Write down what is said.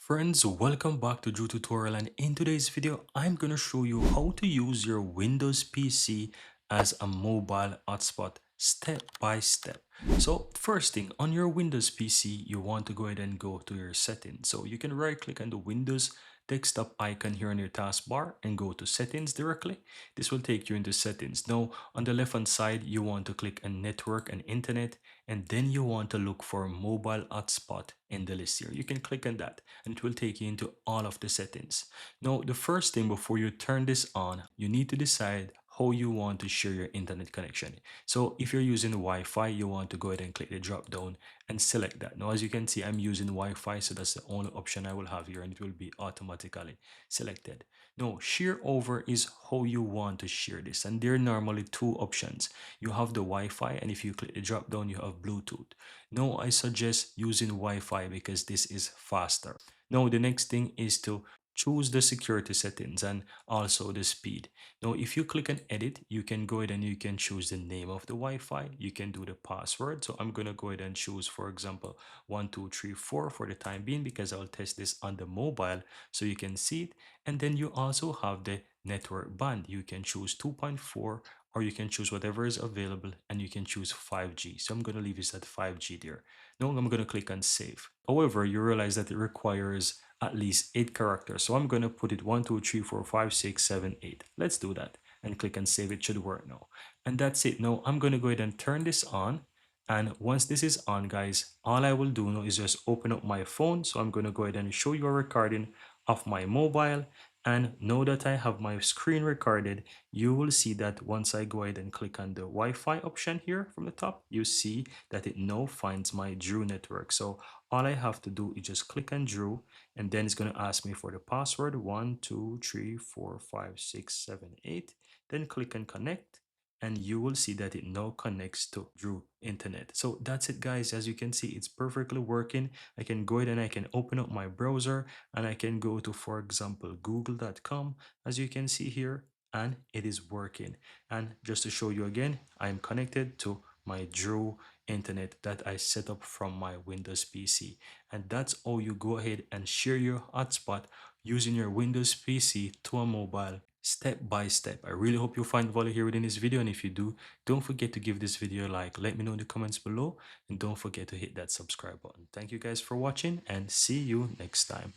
Friends, welcome back to Drew Tutorial, and in today's video I'm going to show you how to use your Windows PC as a mobile hotspot step by step. So first thing, on your Windows PC you want to go ahead and go to your settings. So you can right click on the Windows desktop icon here on your taskbar and go to settings directly. This will take you into settings. Now on the left hand side you want to click on network and internet, and then you want to look for mobile hotspot in the list here. You can click on that and it will take you into all of the settings. Now, the first thing before you turn this on, you need to decide how you want to share your internet connection. So if you're using Wi-Fi, you want to go ahead and click the drop down and select that. Now, as you can see, I'm using Wi-Fi, so that's the only option I will have here, and it will be automatically selected. Now, share over is how you want to share this, and there are normally two options. You have the Wi-Fi, and if you click the drop down, you have Bluetooth. Now, I suggest using Wi-Fi because this is faster. Now, the next thing is to choose the security settings and also the speed. Now, if you click on edit, you can go ahead and you can choose the name of the Wi-Fi. You can do the password. So I'm going to go ahead and choose, for example, 1234 for the time being, because I'll test this on the mobile so you can see it. And then you also have the network band. You can choose 2.4, or you can choose whatever is available, and you can choose 5G. So I'm going to leave this at 5G there. Now I'm going to click on save. However, you realize that it requires at least 8 characters. So I'm going to put it 1, 2, 3, 4, 5, 6, 7, 8. Let's do that and click on save. It should work now. And that's it. Now I'm going to go ahead and turn this on. And once this is on, guys, all I will do now is just open up my phone. So I'm going to go ahead and show you a recording of my mobile. And now that I have my screen recorded, you will see that once I go ahead and click on the Wi-Fi option here from the top, you see that it now finds my Drew network. So all I have to do is just click on Drew, and then it's going to ask me for the password 1, 2, 3, 4, 5, 6, 7, 8. Then click on connect, and you will see that it now connects to Drew internet. So that's it, guys. As you can see, it's perfectly working. I can go ahead and I can open up my browser, and I can go to, for example, google.com, as you can see here, and it is working. And just to show you again, I'm connected to my Drew internet that I set up from my Windows PC. And that's how you go ahead and share your hotspot using your Windows PC to a mobile step by step. I really hope you find value here within this video, and if you do, don't forget to give this video a like. Let me know in the comments below, and don't forget to hit that subscribe button. Thank you guys for watching, and see you next time.